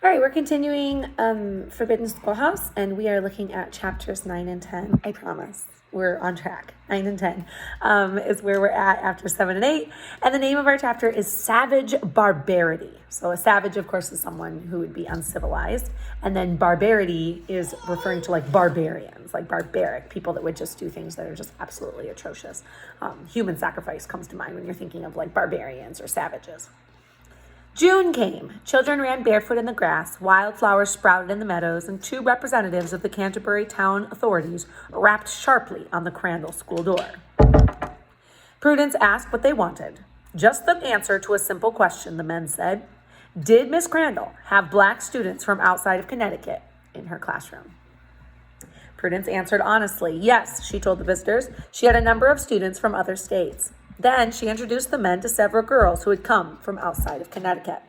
All right, we're continuing Forbidden Schoolhouse, and we are looking at chapters 9 and 10. I promise we're on track. 9 and 10 is where we're at after 7 and 8. And the name of our chapter is Savage Barbarity. So a savage, of course, is someone who would be uncivilized. And then barbarity is referring to like barbarians, like barbaric, people that would just do things that are just absolutely atrocious. Human sacrifice comes to mind when you're thinking of like barbarians or savages. June came. Children ran barefoot in the grass, wildflowers sprouted in the meadows, and two representatives of the Canterbury town authorities rapped sharply on the Crandall school door. Prudence asked what they wanted. Just the answer to a simple question, the men said. Did Miss Crandall have black students from outside of Connecticut in her classroom? Prudence answered honestly. Yes, she told the visitors. She had a number of students from other states. Then she introduced the men to several girls who had come from outside of Connecticut.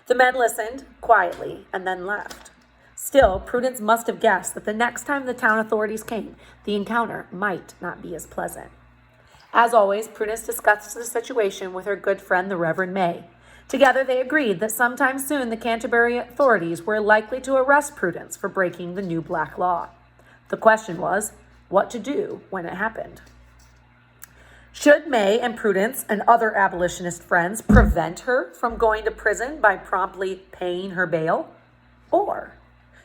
The men listened quietly and then left. Still, Prudence must have guessed that the next time the town authorities came, the encounter might not be as pleasant. As always, Prudence discussed the situation with her good friend, the Reverend May. Together, they agreed that sometime soon the Canterbury authorities were likely to arrest Prudence for breaking the new black law. The question was, what to do when it happened? Should May and Prudence and other abolitionist friends prevent her from going to prison by promptly paying her bail? Or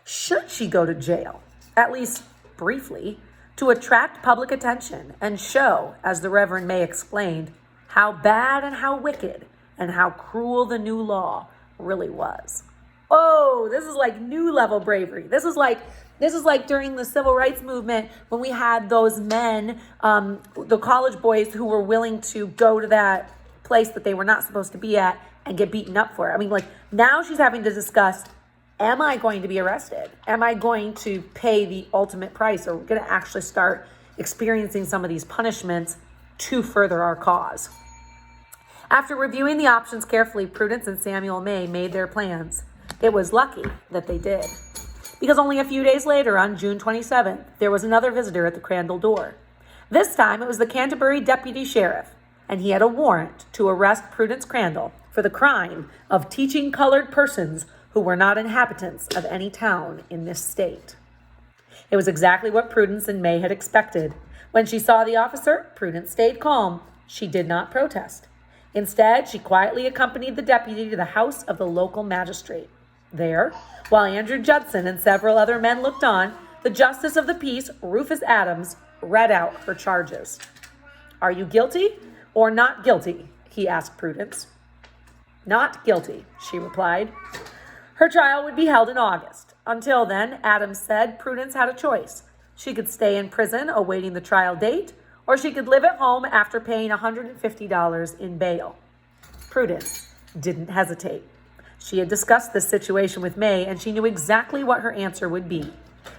should she go to jail, at least briefly, to attract public attention and show, as the Reverend May explained, how bad and how wicked and how cruel the new law really was? Oh, this is like new level bravery. This is like during the civil rights movement when we had those men, the college boys who were willing to go to that place that they were not supposed to be at and get beaten up for it. I mean, like now she's having to discuss, am I going to be arrested? Am I going to pay the ultimate price? Or we're going to actually start experiencing some of these punishments to further our cause? After reviewing the options carefully, Prudence and Samuel May made their plans. It was lucky that they did, because only a few days later, on June 27th, there was another visitor at the Crandall door. This time, it was the Canterbury deputy sheriff, and he had a warrant to arrest Prudence Crandall for the crime of teaching colored persons who were not inhabitants of any town in this state. It was exactly what Prudence and May had expected. When she saw the officer, Prudence stayed calm. She did not protest. Instead, she quietly accompanied the deputy to the house of the local magistrate. There, while Andrew Judson and several other men looked on, the justice of the peace, Rufus Adams, read out her charges. Are you guilty or not guilty? He asked Prudence. Not guilty, she replied. Her trial would be held in August. Until then, Adams said, Prudence had a choice. She could stay in prison awaiting the trial date, or she could live at home after paying $150 in bail. Prudence didn't hesitate. She had discussed this situation with May, and she knew exactly what her answer would be.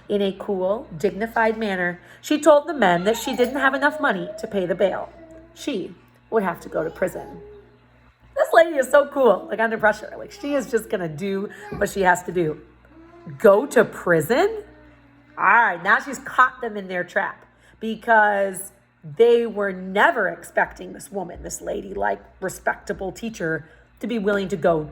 In a cool, dignified manner, she told the men that she didn't have enough money to pay the bail. She would have to go to prison. This lady is so cool, like under pressure. Like she is just going to do what she has to do. Go to prison? All right, now she's caught them in their trap because they were never expecting this woman, this lady, like respectable teacher, to be willing to go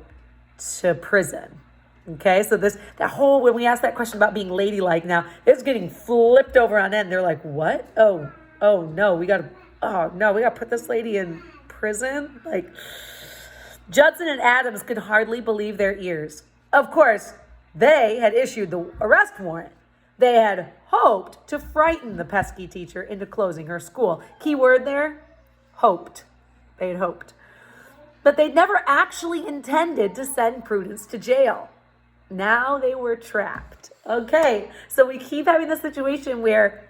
to prison. Okay, so that whole, when we ask that question about being ladylike now, it's getting flipped over on end. They're like, what? Oh no, we gotta put this lady in prison? Like, Judson and Adams could hardly believe their ears. Of course, they had issued the arrest warrant. They had hoped to frighten the pesky teacher into closing her school. Key word there, hoped. They had hoped. But they'd never actually intended to send Prudence to jail. Now they were trapped. Okay, so we keep having this situation where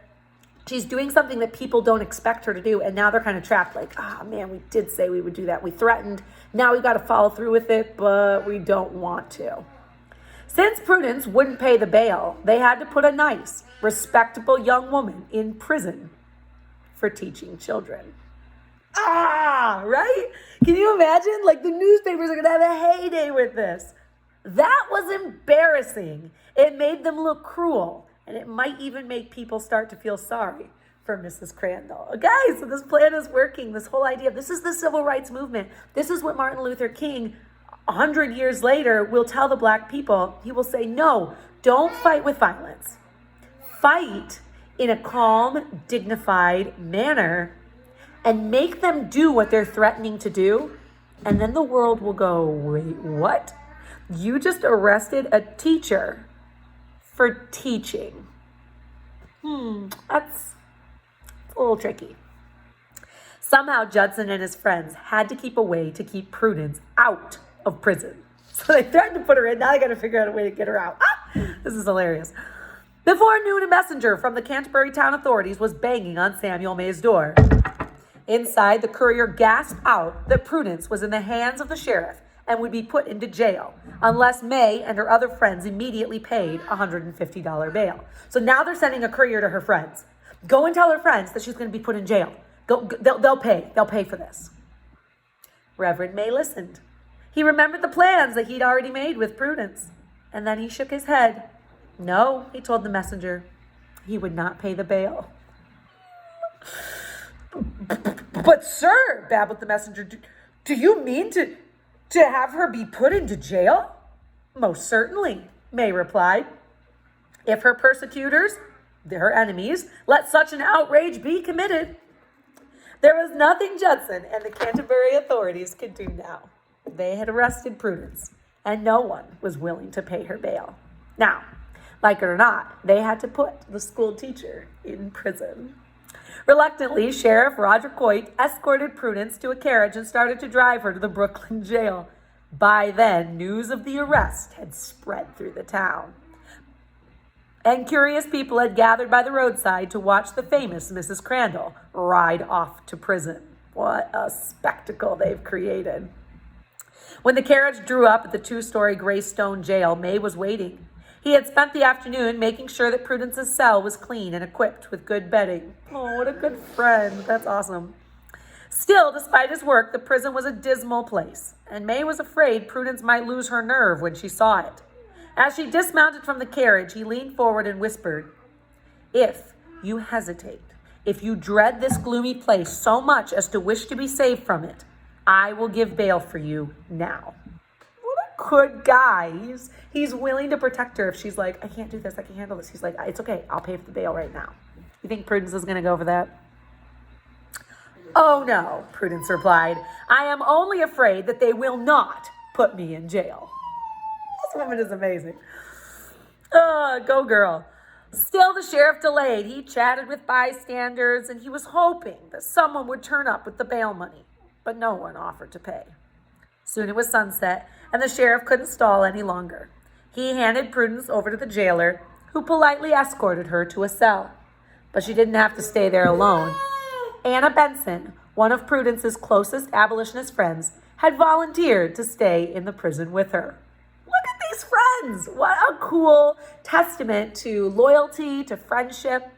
she's doing something that people don't expect her to do, and now they're kind of trapped, like, man, we did say we would do that. We threatened. Now we've got to follow through with it, but we don't want to. Since Prudence wouldn't pay the bail, they had to put a nice, respectable young woman in prison for teaching children. Right? Can you imagine? Like the newspapers are going to have a heyday with this. That was embarrassing. It made them look cruel. And it might even make people start to feel sorry for Mrs. Crandall. Okay, so this plan is working. This whole idea of this is the civil rights movement. This is what Martin Luther King 100 years later, will tell the black people, he will say, no, don't fight with violence. Fight in a calm, dignified manner and make them do what they're threatening to do. And then the world will go, wait, what? You just arrested a teacher for teaching. That's a little tricky. Somehow Judson and his friends had to keep a way to keep Prudence out of prison. So they threatened to put her in. Now they got to figure out a way to get her out. This is hilarious. Before noon, a messenger from the Canterbury town authorities was banging on Samuel May's door. Inside, the courier gasped out that Prudence was in the hands of the sheriff and would be put into jail unless May and her other friends immediately paid a $150 bail. So now they're sending a courier to her friends. Go and tell her friends that she's going to be put in jail. They'll pay. They'll pay for this. Reverend May listened. He remembered the plans that he'd already made with Prudence. And then he shook his head. No, he told the messenger, he would not pay the bail. But sir, babbled the messenger, do you mean to have her be put into jail? Most certainly, May replied. If her persecutors, her enemies, let such an outrage be committed. There was nothing Judson and the Canterbury authorities could do now. They had arrested Prudence, and no one was willing to pay her bail. Now, like it or not, they had to put the school teacher in prison. Reluctantly, Sheriff Roger Coit escorted Prudence to a carriage and started to drive her to the Brooklyn jail. By then, news of the arrest had spread through the town, and curious people had gathered by the roadside to watch the famous Mrs. Crandall ride off to prison. What a spectacle they've created. When the carriage drew up at the 2-story gray stone jail, May was waiting. He had spent the afternoon making sure that Prudence's cell was clean and equipped with good bedding. Oh, what a good friend. That's awesome. Still, despite his work, the prison was a dismal place, and May was afraid Prudence might lose her nerve when she saw it. As she dismounted from the carriage, he leaned forward and whispered, if you hesitate, if you dread this gloomy place so much as to wish to be saved from it, I will give bail for you now. What a good guy. He's willing to protect her if she's like, I can't do this, I can't handle this. He's like, it's okay, I'll pay for the bail right now. You think Prudence is going to go for that? Oh no, Prudence replied. I am only afraid that they will not put me in jail. This woman is amazing. Go girl. Still, the sheriff delayed. He chatted with bystanders, and he was hoping that someone would turn up with the bail money, but no one offered to pay. Soon it was sunset, and the sheriff couldn't stall any longer. He handed Prudence over to the jailer, who politely escorted her to a cell. But she didn't have to stay there alone. Anna Benson, one of Prudence's closest abolitionist friends, had volunteered to stay in the prison with her. Look at these friends! What a cool testament to loyalty, to friendship.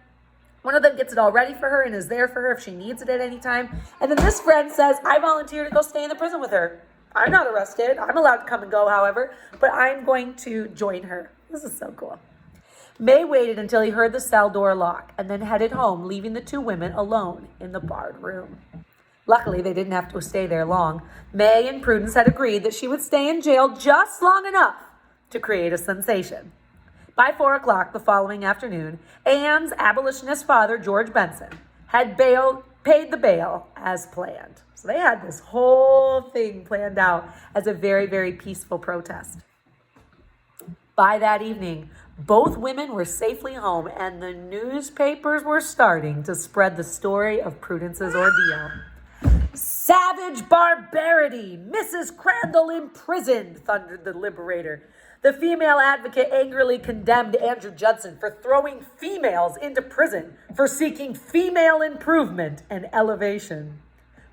One of them gets it all ready for her and is there for her if she needs it at any time. And then this friend says, I volunteer to go stay in the prison with her. I'm not arrested. I'm allowed to come and go, however, but I'm going to join her. This is so cool. May waited until he heard the cell door lock and then headed home, leaving the two women alone in the barred room. Luckily, they didn't have to stay there long. May and Prudence had agreed that she would stay in jail just long enough to create a sensation. By 4 o'clock the following afternoon, Anne's abolitionist father, George Benson, had paid the bail as planned. So they had this whole thing planned out as a very, very peaceful protest. By that evening, both women were safely home, and the newspapers were starting to spread the story of Prudence's ordeal. Savage barbarity! Mrs. Crandall imprisoned, thundered the Liberator. The female advocate angrily condemned Andrew Judson for throwing females into prison for seeking female improvement and elevation.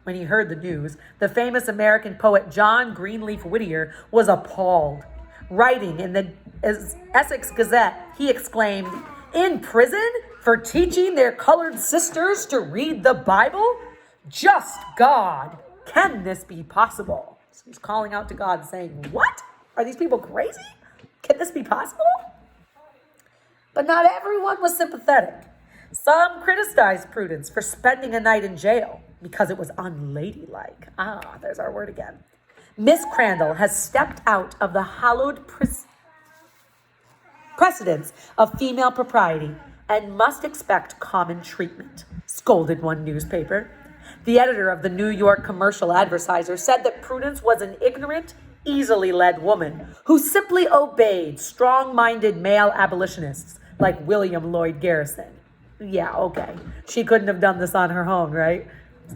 When he heard the news, the famous American poet John Greenleaf Whittier was appalled. Writing in the Essex Gazette, he exclaimed, "In prison for teaching their colored sisters to read the Bible? Just God! Can this be possible?" So he's calling out to God saying, what? Are these people crazy? Can this be possible? But not everyone was sympathetic. Some criticized Prudence for spending a night in jail because it was unladylike. There's our word again. Miss Crandall has stepped out of the hallowed precedence of female propriety and must expect common treatment, scolded one newspaper. The editor of the New York Commercial Advertiser said that Prudence was an ignorant, easily led woman who simply obeyed strong-minded male abolitionists like William Lloyd Garrison. Yeah, okay. She couldn't have done this on her own, right?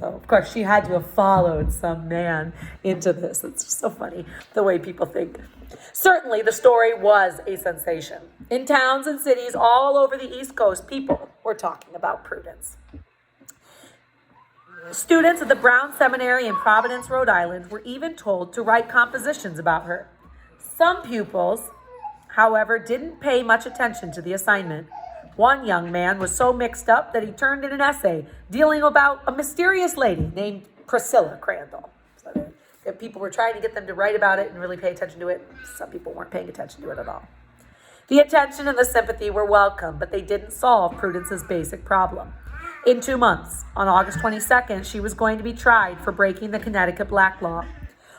So, of course, she had to have followed some man into this. It's just so funny the way people think. Certainly, the story was a sensation. In towns and cities all over the East Coast, people were talking about Prudence. Students at the Brown Seminary in Providence, Rhode Island, were even told to write compositions about her. Some pupils, however, didn't pay much attention to the assignment. One young man was so mixed up that he turned in an essay dealing about a mysterious lady named Priscilla Crandall. So people were trying to get them to write about it and really pay attention to it. Some people weren't paying attention to it at all. The attention and the sympathy were welcome, but they didn't solve Prudence's basic problem. In 2 months, on August 22nd, she was going to be tried for breaking the Connecticut black law.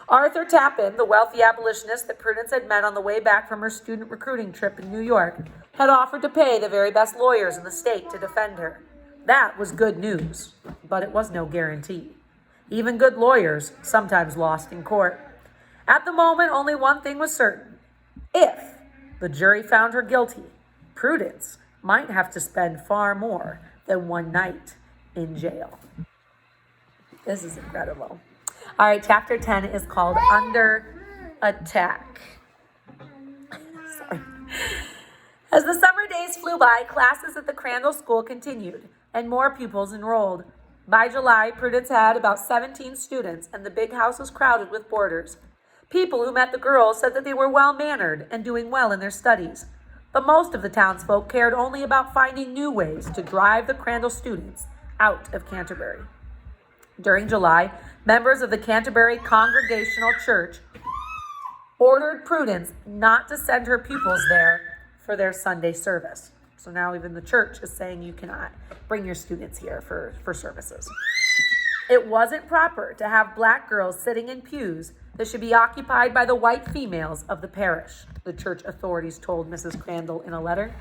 Arthur Tappan, the wealthy abolitionist that Prudence had met on the way back from her student recruiting trip in New York, had offered to pay the very best lawyers in the state to defend her. That was good news, but it was no guarantee. Even good lawyers sometimes lost in court. At the moment, only one thing was certain. If the jury found her guilty, Prudence might have to spend far more than one night in jail. This is incredible. All right, chapter 10 is called Under Attack. Sorry. As the summer days flew by, classes at the Crandall School continued, and more pupils enrolled. By July, Prudence had about 17 students, and the big house was crowded with boarders. People who met the girls said that they were well-mannered and doing well in their studies. But most of the townsfolk cared only about finding new ways to drive the Crandall students out of Canterbury. During July, members of the Canterbury Congregational Church ordered Prudence not to send her pupils there for their Sunday service. So now even the church is saying you cannot bring your students here for services. It wasn't proper to have black girls sitting in pews that should be occupied by the white females of the parish, the church authorities told Mrs. Crandall in a letter.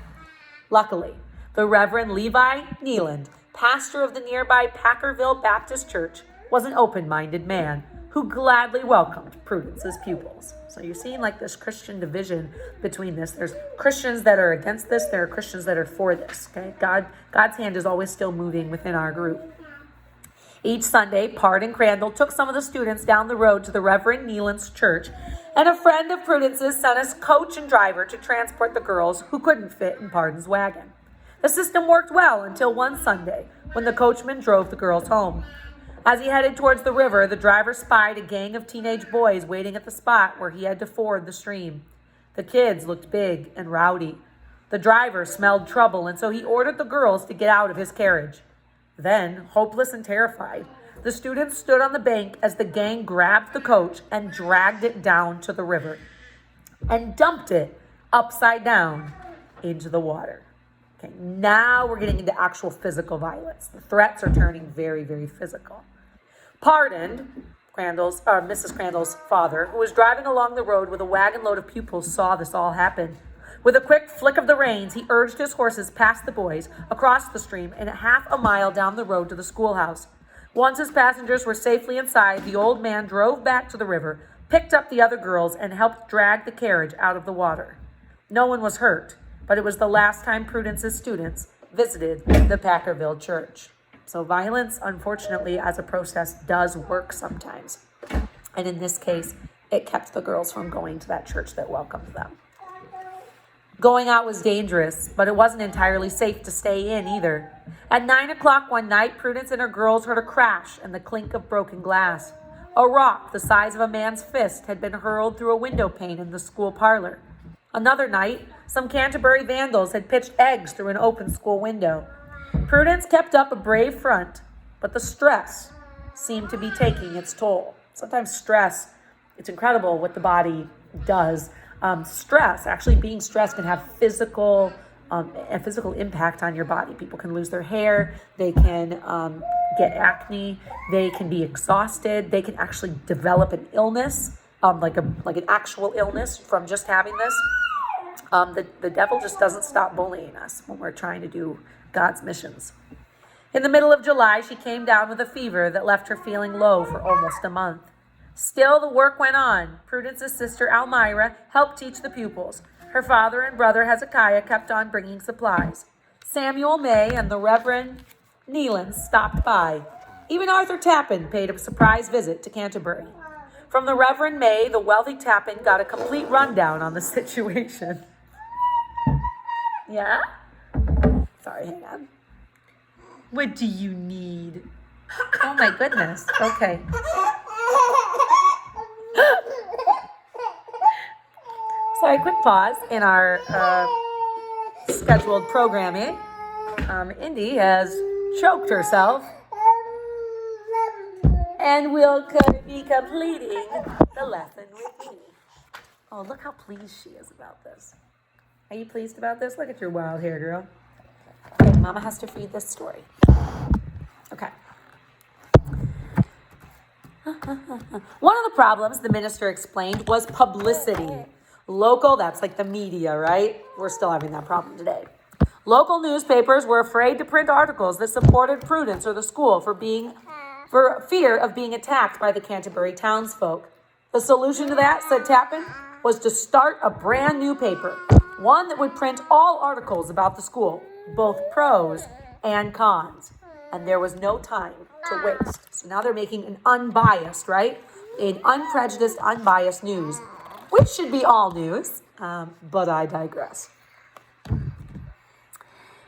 Luckily, the Reverend Levi Neeland, pastor of the nearby Packerville Baptist Church, was an open-minded man who gladly welcomed Prudence's pupils. So you're seeing like this Christian division between this. There's Christians that are against this. There are Christians that are for this. Okay, God's hand is always still moving within our group. Each Sunday, Pardon Crandall took some of the students down the road to the Reverend Neeland's church, and a friend of Prudence's sent a coach and driver to transport the girls who couldn't fit in Pardon's wagon. The system worked well until one Sunday, when the coachman drove the girls home. As he headed towards the river, the driver spied a gang of teenage boys waiting at the spot where he had to ford the stream. The kids looked big and rowdy. The driver smelled trouble, and so he ordered the girls to get out of his carriage. Then, hopeless and terrified, the students stood on the bank as the gang grabbed the coach and dragged it down to the river and dumped it upside down into the water. Okay, now we're getting into actual physical violence. The threats are turning very, very physical. Pardon, Mrs. Crandall's father, who was driving along the road with a wagon load of pupils, saw this all happen. With a quick flick of the reins, he urged his horses past the boys, across the stream, and half a mile down the road to the schoolhouse. Once his passengers were safely inside, the old man drove back to the river, picked up the other girls, and helped drag the carriage out of the water. No one was hurt, but it was the last time Prudence's students visited the Packerville church. So violence, unfortunately, as a process, does work sometimes. And in this case, it kept the girls from going to that church that welcomed them. Going out was dangerous, but it wasn't entirely safe to stay in either. At 9 o'clock one night, Prudence and her girls heard a crash and the clink of broken glass. A rock the size of a man's fist had been hurled through a window pane in the school parlor. Another night, some Canterbury vandals had pitched eggs through an open school window. Prudence kept up a brave front, but the stress seemed to be taking its toll. Sometimes stress, it's incredible what the body does. Being stressed can have a physical impact on your body. People can lose their hair, they can get acne, they can be exhausted, they can actually develop an illness like an actual illness from just having this. The devil just doesn't stop bullying us when we're trying to do God's missions. In the middle of July, she came down with a fever that left her feeling low for almost a month. Still, the work went on. Prudence's sister, Almira, helped teach the pupils. Her father and brother, Hezekiah, kept on bringing supplies. Samuel May and the Reverend Neelan stopped by. Even Arthur Tappan paid a surprise visit to Canterbury. From the Reverend May, the wealthy Tappan got a complete rundown on the situation. Yeah? Sorry, hang on. What do you need? Oh my goodness. Okay. Sorry, quick pause in our scheduled programming. Indy has choked herself and will be completing the lesson with me. Oh, look how pleased she is about this. Are you pleased about this? Look at your wild hair, girl. Okay, Mama has to read this story. Okay. One of the problems, the minister explained, was publicity. Local, that's like the media, right? We're still having that problem today. Local newspapers were afraid to print articles that supported Prudence or the school for fear of being attacked by the Canterbury townsfolk. The solution to that, said Tappan, was to start a brand new paper, one that would print all articles about the school, both pros and cons. And there was no time to waste. So now they're making an unbiased, right? An unprejudiced, unbiased news, which should be all news, but I digress.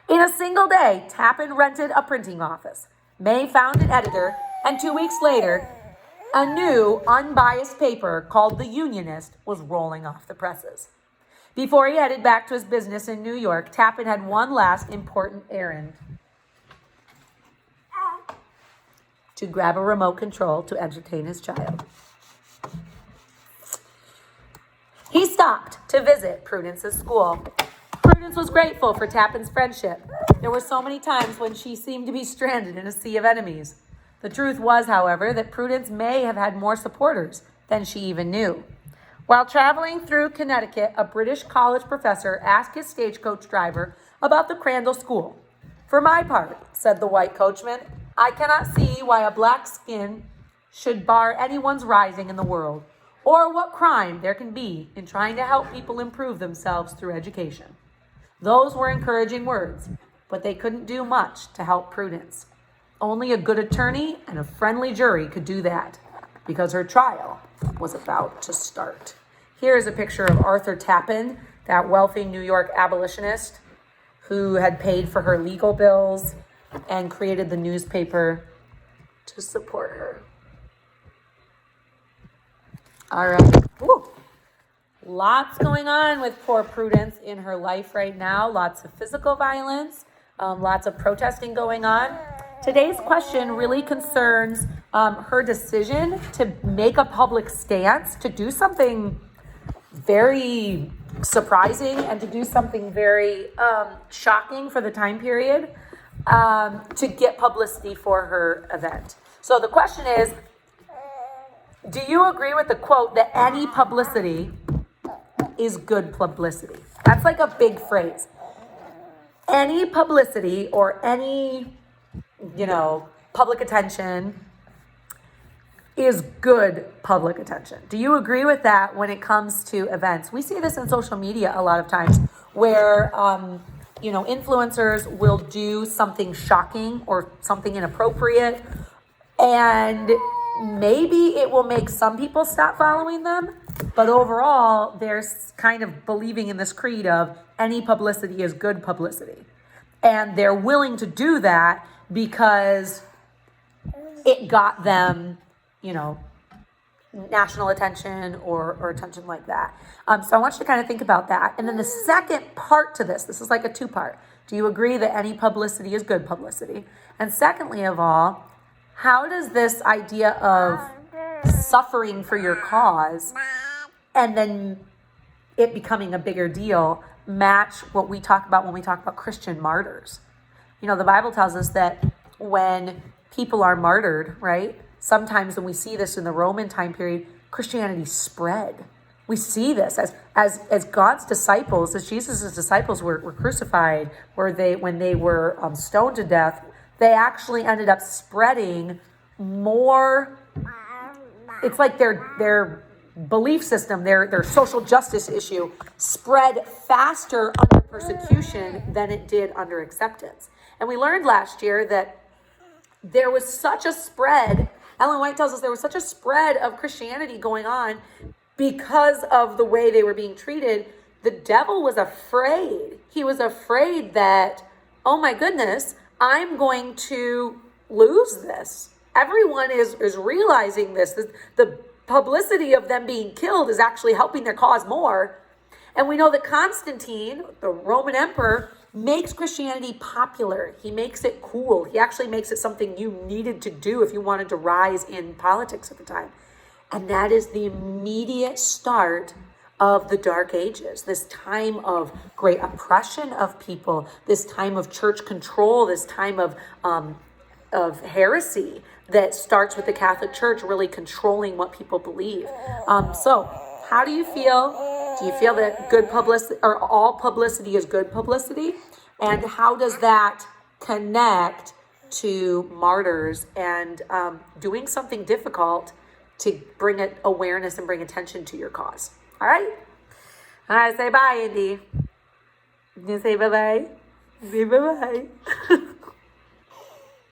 In a single day, Tappan rented a printing office. May found an editor, and 2 weeks later, a new, unbiased paper called The Unionist was rolling off the presses. Before he headed back to his business in New York, Tappan had one last important errand: to grab a remote control to entertain his child. He stopped to visit Prudence's school. Prudence was grateful for Tappan's friendship. There were so many times when she seemed to be stranded in a sea of enemies. The truth was, however, that Prudence may have had more supporters than she even knew. While traveling through Connecticut, a British college professor asked his stagecoach driver about the Crandall School. "For my part," said the white coachman, "I cannot see why a black skin should bar anyone's rising in the world, or what crime there can be in trying to help people improve themselves through education." Those were encouraging words, but they couldn't do much to help Prudence. Only a good attorney and a friendly jury could do that, because her trial was about to start. Here is a picture of Arthur Tappan, that wealthy New York abolitionist who had paid for her legal bills and created the newspaper to support her. All right. Woo. Lots going on with poor Prudence in her life right now. Lots of physical violence, lots of protesting going on. Today's question really concerns her decision to make a public stance, to do something very surprising and to do something very shocking for the time period, to get publicity for her event. So the question is, do you agree with the quote that any publicity is good publicity? That's like a big phrase. Any publicity or any, public attention is good public attention. Do you agree with that when it comes to events? We see this in social media a lot of times where, influencers will do something shocking or something inappropriate, and maybe it will make some people stop following them, but overall, they're kind of believing in this creed of any publicity is good publicity. And they're willing to do that because it got them, national attention or attention like that. So I want you to kind of think about that. And then the second part to this is like a two-part. Do you agree that any publicity is good publicity? And secondly of all, how does this idea of suffering for your cause and then it becoming a bigger deal match what we talk about when we talk about Christian martyrs? The Bible tells us that when people are martyred, right? Sometimes when we see this in the Roman time period, Christianity spread. We see this as God's disciples, as Jesus' disciples were crucified, when they were stoned to death, they actually ended up spreading more. It's like their belief system, their social justice issue spread faster under persecution than it did under acceptance. And we learned last year that there was such a spread. Ellen White tells us there was such a spread of Christianity going on because of the way they were being treated. The devil was afraid. He was afraid that, oh my goodness, I'm going to lose this. Everyone is realizing this. The publicity of them being killed is actually helping their cause more. And we know that Constantine, the Roman emperor, makes Christianity popular. He makes it cool. He actually makes it something you needed to do if you wanted to rise in politics at the time. And that is the immediate start of the Dark Ages, this time of great oppression of people, this time of church control, this time of heresy that starts with the Catholic Church really controlling what people believe. So how do you feel? Do you feel that good publicity, or all publicity is good publicity? And how does that connect to martyrs and doing something difficult to bring awareness and bring attention to your cause? All right? All right, say bye, Indy. You say bye-bye? Say bye-bye.